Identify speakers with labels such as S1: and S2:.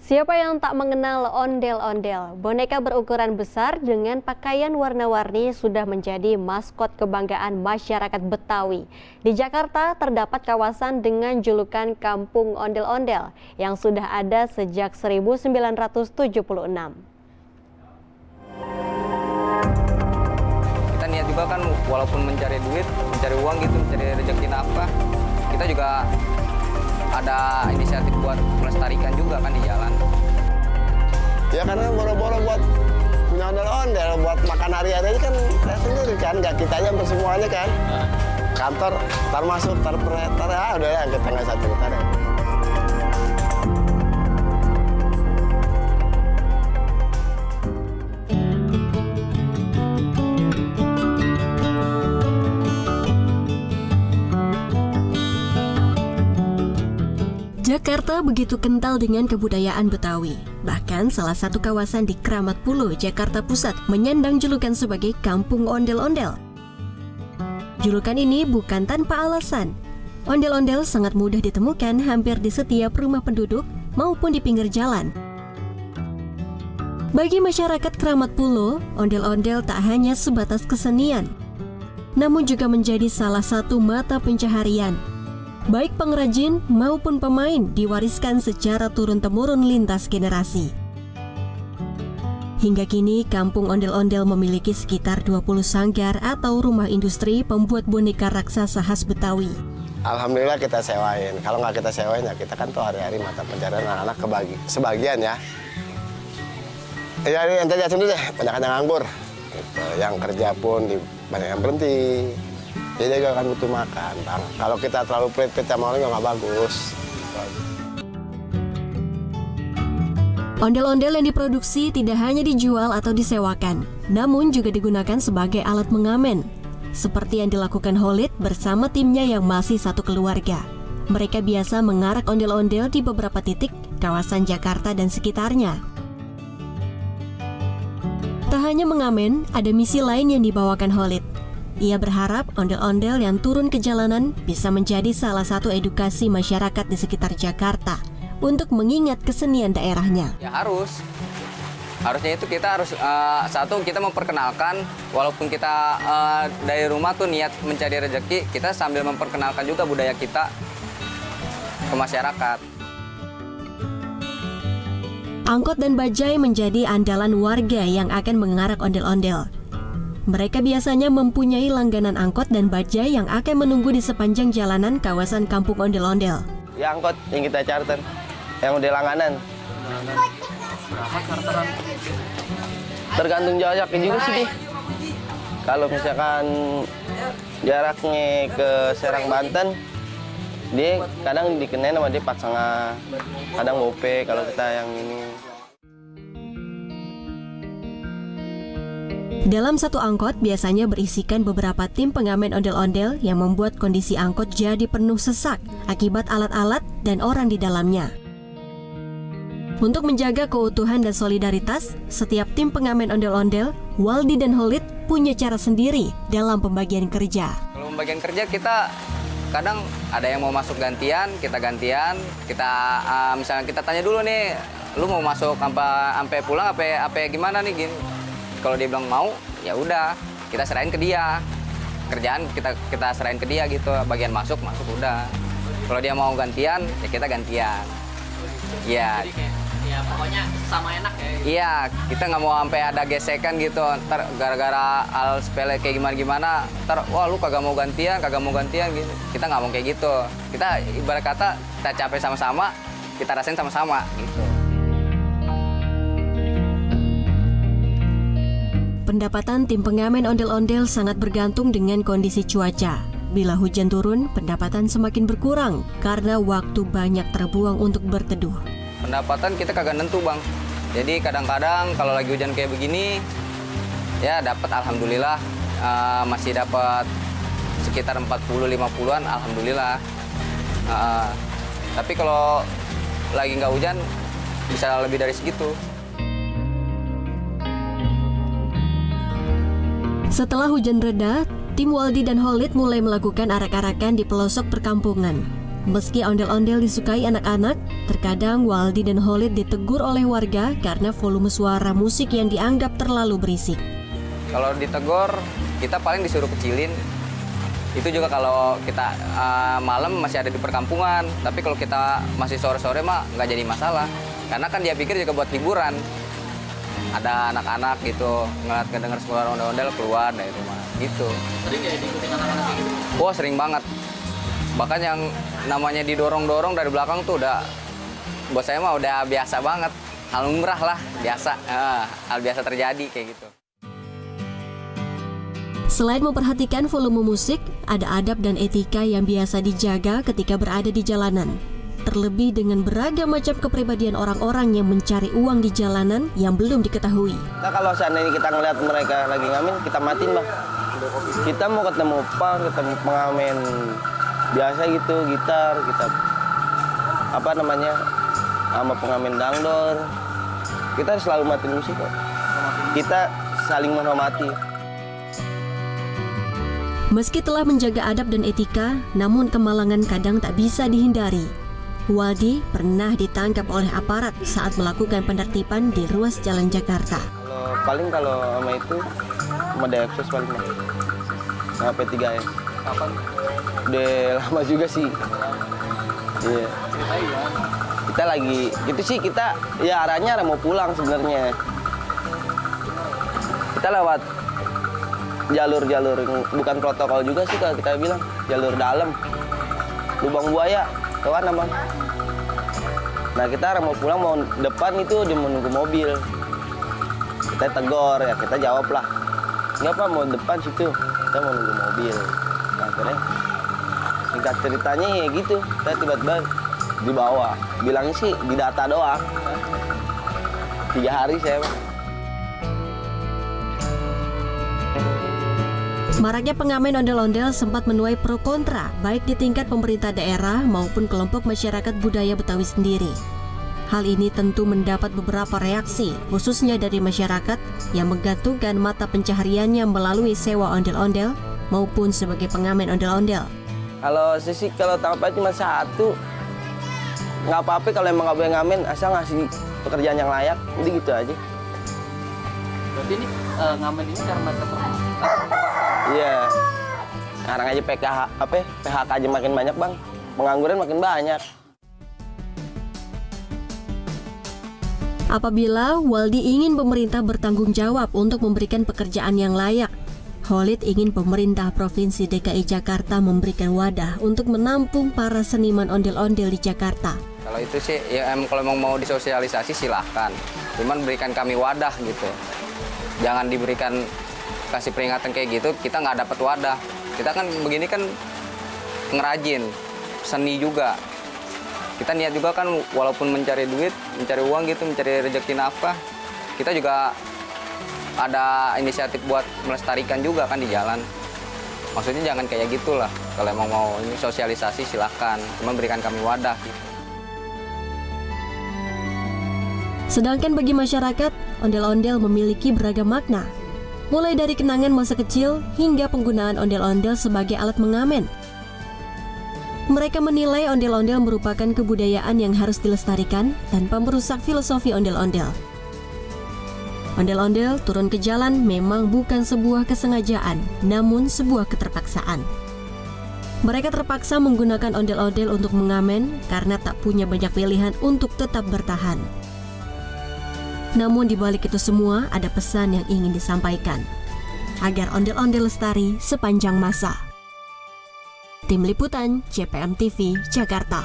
S1: Siapa yang tak mengenal ondel-ondel? Boneka berukuran besar dengan pakaian warna-warni sudah menjadi maskot kebanggaan masyarakat Betawi. Di Jakarta terdapat kawasan dengan julukan Kampung Ondel-Ondel yang sudah ada sejak 1976.
S2: Kita niat juga kan, walaupun mencari duit, mencari uang gitu, mencari rezeki nafkah, kita juga ada inisiatif buat melestarikan juga kan di jalan.
S3: Ya karena boro-boro buat punya ondel-ondel, buat makan hari-hari kan saya sendiri kan, nggak kita aja bersemuanya kan. Kantor, tar masuk, tar ya udah ya kita nggak satu kita deh.
S4: Jakarta begitu kental dengan kebudayaan Betawi. Bahkan salah satu kawasan di Kramat Pulo, Jakarta Pusat menyandang julukan sebagai Kampung Ondel-Ondel. Julukan ini bukan tanpa alasan. Ondel-ondel sangat mudah ditemukan hampir di setiap rumah penduduk maupun di pinggir jalan. Bagi masyarakat Kramat Pulo, ondel-ondel tak hanya sebatas kesenian, namun juga menjadi salah satu mata pencaharian. Baik pengrajin maupun pemain diwariskan secara turun-temurun lintas generasi. Hingga kini, Kampung Ondel-Ondel memiliki sekitar 20 sanggar atau rumah industri pembuat boneka raksasa khas Betawi.
S3: Alhamdulillah kita sewain. Kalau nggak kita sewain ya kita kan tuh hari-hari mata pencarian anak-anak sebagian ya. Ya ente lihat sendiri deh, banyak yang nganggur. Gitu. Yang kerja pun banyak yang berhenti. Jadi juga kan butuh makan, Bang. Kalau kita terlalu pelit, kita mau nggak bagus.
S4: Ondel-ondel yang diproduksi tidak hanya dijual atau disewakan, namun juga digunakan sebagai alat mengamen. Seperti yang dilakukan Holid bersama timnya yang masih satu keluarga. Mereka biasa mengarak ondel-ondel di beberapa titik kawasan Jakarta dan sekitarnya. Tak hanya mengamen, ada misi lain yang dibawakan Holid. Ia berharap ondel-ondel yang turun ke jalanan bisa menjadi salah satu edukasi masyarakat di sekitar Jakarta untuk mengingat kesenian daerahnya.
S2: Ya harusnya itu kita harus satu kita memperkenalkan, walaupun kita dari rumah tuh niat mencari rezeki, kita sambil memperkenalkan juga budaya kita ke masyarakat.
S4: Angkot dan bajai menjadi andalan warga yang akan mengarak ondel-ondel. Mereka biasanya mempunyai langganan angkot dan bajai yang akan menunggu di sepanjang jalanan kawasan Kampung Ondel-Ondel.
S3: Ya angkot yang kita charter, yang udah langganan.
S2: Berapa charteran?
S3: Tergantung jaraknya juga sih. Kalau misalkan jaraknya ke Serang, Banten, dia kadang dikenain sama dia 4,5, kadang gope kalau kita yang ini.
S4: Dalam satu angkot biasanya berisikan beberapa tim pengamen ondel-ondel yang membuat kondisi angkot jadi penuh sesak akibat alat-alat dan orang di dalamnya. Untuk menjaga keutuhan dan solidaritas, setiap tim pengamen ondel-ondel, Waldi dan Holid punya cara sendiri dalam pembagian kerja.
S2: Kalau pembagian kerja kita kadang ada yang mau masuk gantian, kita misalnya kita tanya dulu nih, lu mau masuk sampai pulang apa gimana nih gini. Kalau dia bilang mau, ya udah kita serahin ke dia. Kerjaan kita serahin ke dia gitu. Bagian masuk udah. Kalau dia mau gantian, ya kita gantian. Iya.
S5: Ya pokoknya sama enak ya.
S2: Iya, kita nggak mau sampai ada gesekan gitu. Ntar gara-gara hal sepele kayak gimana, ntar wah lu kagak mau gantian gitu. Kita nggak mau kayak gitu. Kita ibarat kata kita capek sama-sama, kita rasain sama-sama gitu.
S4: Pendapatan tim pengamen ondel-ondel sangat bergantung dengan kondisi cuaca. Bila hujan turun, pendapatan semakin berkurang karena waktu banyak terbuang untuk berteduh.
S2: Pendapatan kita kagak nentu, Bang. Jadi kadang-kadang kalau lagi hujan kayak begini, ya dapat alhamdulillah, masih dapat sekitar 40-50-an, alhamdulillah. Tapi kalau lagi nggak hujan, bisa lebih dari segitu.
S4: Setelah hujan reda, tim Waldi dan Holid mulai melakukan arak-arakan di pelosok perkampungan. Meski ondel-ondel disukai anak-anak, terkadang Waldi dan Khalid ditegur oleh warga karena volume suara musik yang dianggap terlalu berisik.
S2: Kalau ditegur, kita paling disuruh kecilin. Itu juga kalau kita malam masih ada di perkampungan. Tapi kalau kita masih sore-sore mah nggak jadi masalah. Karena kan dia pikir juga buat hiburan. Ada anak-anak gitu, ngeliat kedenger suara ondel-ondel keluar dari rumah gitu.
S5: Sering ya diikutin anak-anak gitu?
S2: Wah, sering banget. Bahkan yang namanya didorong-dorong dari belakang tuh udah, buat saya mah udah biasa banget. Hal lumrah lah, biasa. Hal biasa terjadi kayak gitu.
S4: Selain memperhatikan volume musik, ada adab dan etika yang biasa dijaga ketika berada di jalanan. Terlebih dengan beragam macam kepribadian orang-orang yang mencari uang di jalanan yang belum diketahui.
S3: Nah, kalau seandainya kita ngeliat mereka lagi ngamen, kita matiin, Bang. Kita mau ketemu pang, ketemu pengamen biasa gitu, gitar, kita sama pengamen dangdor. Kita selalu matiin musik kok. Kita saling menghormati.
S4: Meski telah menjaga adab dan etika, namun kemalangan kadang tak bisa dihindari. Waldi pernah ditangkap oleh aparat saat melakukan penertiban di ruas jalan Jakarta.
S3: Kalau sama itu, sama DFS paling sama P3S.
S5: Kapan?
S3: Udah lama juga sih. Iya.
S5: Ceritain ya.
S3: Kita lagi, kita ya arahnya mau pulang sebenarnya. Kita lewat jalur-jalur bukan protokol juga sih kalau kita bilang, jalur dalam. Lubang buaya, tahu kan Bang? Nah, kita mau pulang, mau depan itu dia menunggu mobil. Kita tegur, ya kita jawab lah. Nggak Pak, mau depan situ, kita mau nunggu mobil. Nah, akhirnya singkat ceritanya ya gitu, kita tiba-tiba dibawa. Bilangnya sih didata doang. 3 hari saya.
S4: Maraknya pengamen ondel-ondel sempat menuai pro kontra, baik di tingkat pemerintah daerah maupun kelompok masyarakat budaya Betawi sendiri. Hal ini tentu mendapat beberapa reaksi, khususnya dari masyarakat yang menggantungkan mata pencahariannya melalui sewa ondel-ondel maupun sebagai pengamen ondel-ondel.
S3: Kalau sisi kalau tanggapan cuma satu, nggak apa-apa kalau emang nggak boleh ngamen, asal ngasih pekerjaan yang layak, jadi gitu aja.
S5: Berarti ini ngamen ini karena keterpaksaan.
S3: Iya. Sekarang aja PHK aja makin banyak, Bang. Pengangguran makin banyak.
S4: Apabila Waldi ingin pemerintah bertanggung jawab untuk memberikan pekerjaan yang layak, Khalid ingin pemerintah Provinsi DKI Jakarta memberikan wadah untuk menampung para seniman ondel-ondel di Jakarta.
S2: Kalau itu sih, ya kalau mau disosialisasi silahkan. Cuman berikan kami wadah gitu. Jangan diberikan kasih peringatan kayak gitu, kita nggak dapat wadah. Kita kan begini kan ngerajin, seni juga. Kita niat juga kan walaupun mencari duit, mencari uang gitu, mencari rezeki nafkah, kita juga ada inisiatif buat melestarikan juga kan di jalan. Maksudnya jangan kayak gitulah. Kalau emang mau ini sosialisasi silahkan, cuma berikan kami wadah gitu.
S4: Sedangkan bagi masyarakat, ondel-ondel memiliki beragam makna. Mulai dari kenangan masa kecil hingga penggunaan ondel-ondel sebagai alat mengamen. Mereka menilai ondel-ondel merupakan kebudayaan yang harus dilestarikan tanpa merusak filosofi ondel-ondel. Ondel-ondel turun ke jalan memang bukan sebuah kesengajaan, namun sebuah keterpaksaan. Mereka terpaksa menggunakan ondel-ondel untuk mengamen karena tak punya banyak pilihan untuk tetap bertahan. Namun di balik itu semua ada pesan yang ingin disampaikan, agar ondel-ondel lestari sepanjang masa. Tim Liputan JPM TV Jakarta.